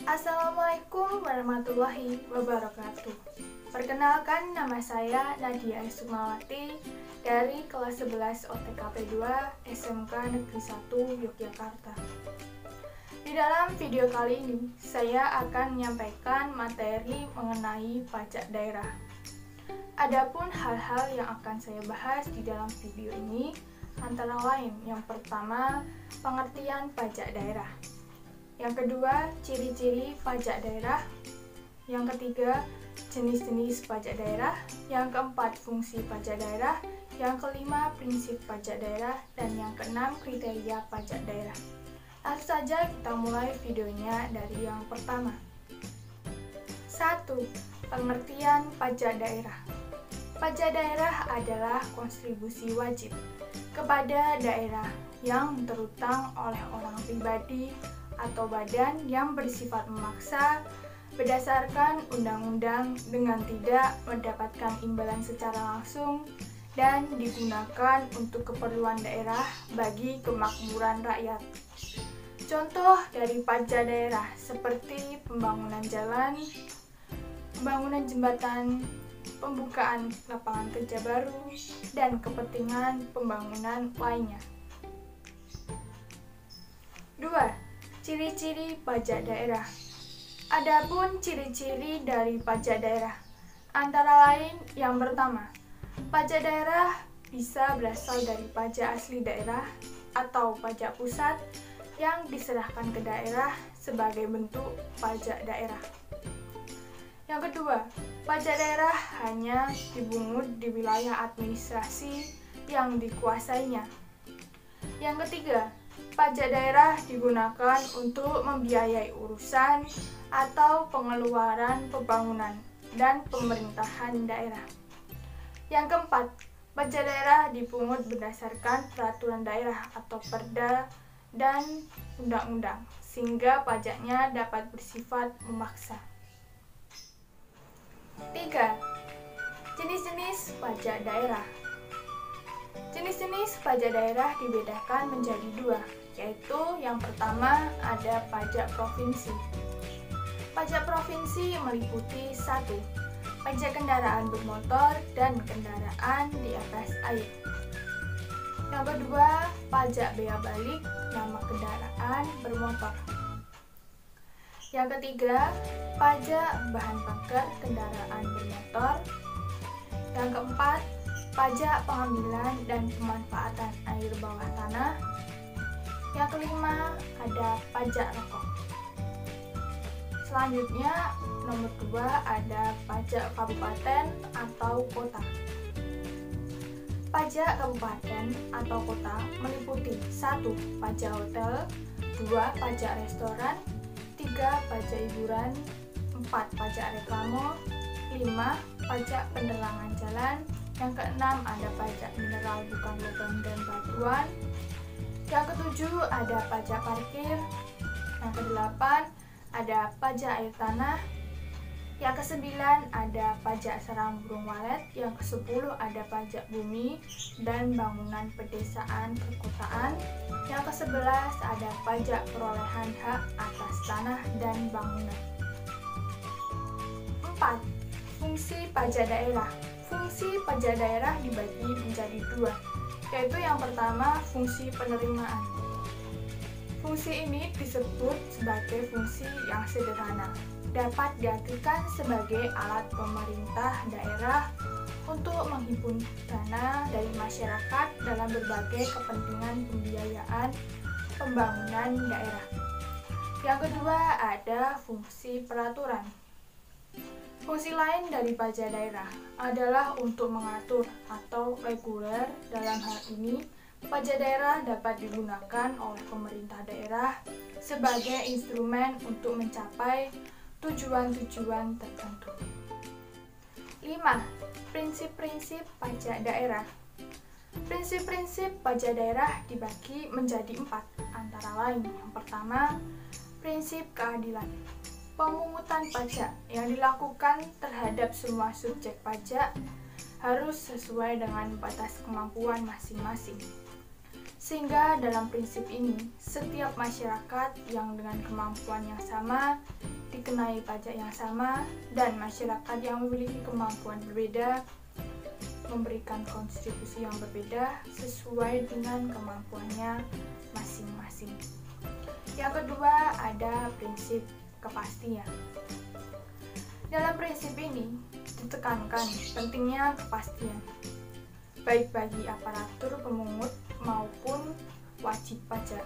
Assalamualaikum warahmatullahi wabarakatuh. Perkenalkan, nama saya Nadia Sukmawati dari kelas 11 OTKP 2 SMK Negeri 1 Yogyakarta. Di dalam video kali ini, saya akan menyampaikan materi mengenai pajak daerah. Adapun hal-hal yang akan saya bahas di dalam video ini antara lain, yang pertama, pengertian pajak daerah. Yang kedua, ciri-ciri pajak daerah. Yang ketiga, jenis-jenis pajak daerah. Yang keempat, fungsi pajak daerah. Yang kelima, prinsip pajak daerah. Dan yang keenam, kriteria pajak daerah. Langsung saja kita mulai videonya dari yang pertama. 1. Pengertian pajak daerah. Pajak daerah adalah kontribusi wajib kepada daerah yang terutang oleh orang pribadi atau badan yang bersifat memaksa berdasarkan undang-undang dengan tidak mendapatkan imbalan secara langsung dan digunakan untuk keperluan daerah bagi kemakmuran rakyat. Contoh dari pajak daerah seperti pembangunan jalan, pembangunan jembatan, pembukaan lapangan kerja baru, dan kepentingan pembangunan lainnya. 2. Ciri-ciri pajak daerah. Adapun ciri-ciri dari pajak daerah antara lain, yang pertama, pajak daerah bisa berasal dari pajak asli daerah atau pajak pusat yang diserahkan ke daerah sebagai bentuk pajak daerah. Yang kedua, pajak daerah hanya dibungut di wilayah administrasi yang dikuasainya. Yang ketiga, pajak daerah digunakan untuk membiayai urusan atau pengeluaran pembangunan dan pemerintahan daerah. Yang keempat, pajak daerah dipungut berdasarkan peraturan daerah atau perda dan undang-undang, sehingga pajaknya dapat bersifat memaksa. 3. Jenis-jenis pajak daerah. Jenis-jenis pajak daerah dibedakan menjadi dua, yaitu yang pertama ada pajak provinsi. Pajak provinsi meliputi 1. Pajak kendaraan bermotor dan kendaraan di atas air. Yang kedua, pajak bea balik nama kendaraan bermotor. Yang ketiga, pajak bahan bakar kendaraan bermotor. Yang keempat, pajak pengambilan dan pemanfaatan air bawah tanah. Yang kelima, ada pajak rokok. Selanjutnya, nomor 2 ada pajak kabupaten atau kota. Pajak kabupaten atau kota meliputi 1. Pajak hotel, 2. Pajak restoran, 3. Pajak hiburan, 4. Pajak reklame, 5. Pajak penerangan jalan. Yang keenam ada pajak mineral bukan logam dan batuan. Yang ketujuh ada pajak parkir. Yang kedelapan ada pajak air tanah. Yang kesembilan ada pajak sarang burung walet. Yang kesepuluh ada pajak bumi dan bangunan pedesaan perkotaan. Yang kesebelas ada pajak perolehan hak atas tanah dan bangunan. 4. Fungsi pajak daerah. Fungsi pajak daerah dibagi menjadi 2, yaitu yang pertama fungsi penerimaan. Fungsi ini disebut sebagai fungsi yang sederhana, dapat diartikan sebagai alat pemerintah daerah untuk menghimpun dana dari masyarakat dalam berbagai kepentingan pembiayaan pembangunan daerah. Yang kedua ada fungsi peraturan. Fungsi lain dari pajak daerah adalah untuk mengatur atau reguler. Dalam hal ini, pajak daerah dapat digunakan oleh pemerintah daerah sebagai instrumen untuk mencapai tujuan-tujuan tertentu. 5. Prinsip-prinsip pajak daerah. Prinsip-prinsip pajak daerah dibagi menjadi 4, antara lain. Yang pertama, prinsip keadilan. Pemungutan pajak yang dilakukan terhadap semua subjek pajak harus sesuai dengan batas kemampuan masing-masing. Sehingga dalam prinsip ini, setiap masyarakat yang dengan kemampuan yang sama dikenai pajak yang sama, dan masyarakat yang memiliki kemampuan berbeda memberikan kontribusi yang berbeda sesuai dengan kemampuannya masing-masing. Yang kedua, ada prinsip kepastian. Dalam prinsip ini ditekankan pentingnya kepastian, baik bagi aparatur pemungut maupun wajib pajak.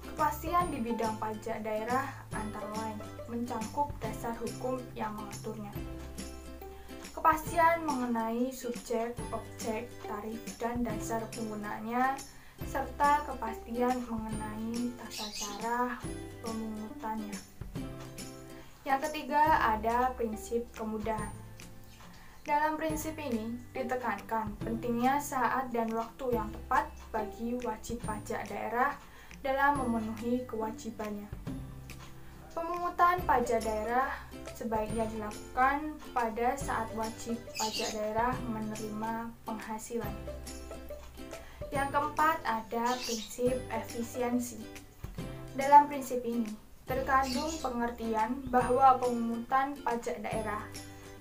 Kepastian di bidang pajak daerah antara lain mencakup dasar hukum yang mengaturnya, kepastian mengenai subjek, objek, tarif, dan dasar penggunaannya, serta kepastian mengenai tata cara pemungutannya. Yang ketiga, ada prinsip kemudahan. Dalam prinsip ini ditekankan pentingnya saat dan waktu yang tepat bagi wajib pajak daerah dalam memenuhi kewajibannya. Pemungutan pajak daerah sebaiknya dilakukan pada saat wajib pajak daerah menerima penghasilan. Yang keempat, ada prinsip efisiensi. Dalam prinsip ini terkandung pengertian bahwa pemungutan pajak daerah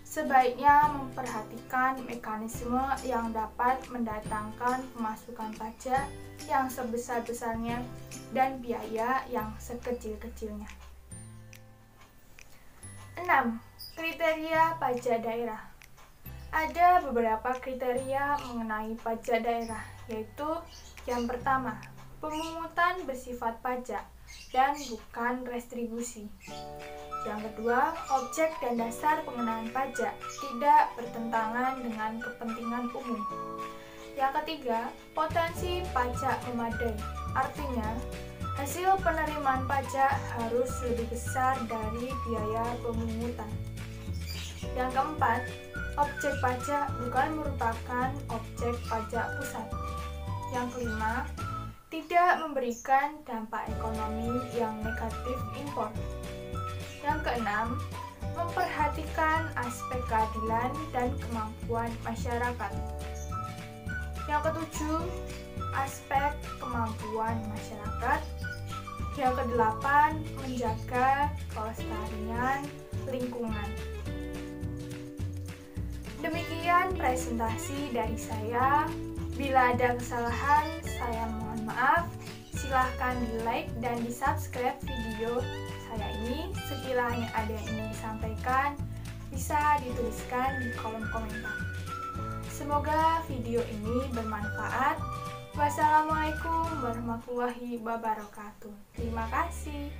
sebaiknya memperhatikan mekanisme yang dapat mendatangkan pemasukan pajak yang sebesar-besarnya dan biaya yang sekecil-kecilnya. 6. Kriteria pajak daerah. Ada beberapa kriteria mengenai pajak daerah, yaitu yang pertama, pemungutan bersifat pajak dan bukan retribusi. Yang kedua, objek dan dasar pengenaan pajak tidak bertentangan dengan kepentingan umum. Yang ketiga, potensi pajak memadai, artinya hasil penerimaan pajak harus lebih besar dari biaya pemungutan. Yang keempat, objek pajak bukan merupakan objek pajak pusat. Yang kelima, tidak memberikan dampak ekonomi yang negatif impor. Yang keenam, memperhatikan aspek keadilan dan kemampuan masyarakat. Yang ketujuh, aspek kemampuan masyarakat. Yang kedelapan, menjaga kelestarian lingkungan. Demikian presentasi dari saya. Bila ada kesalahan, saya mohon maaf. Silahkan di-like dan di-subscribe video saya ini. Sekiranya ada yang ingin disampaikan, bisa dituliskan di kolom komentar. Semoga video ini bermanfaat. Wassalamualaikum warahmatullahi wabarakatuh. Terima kasih.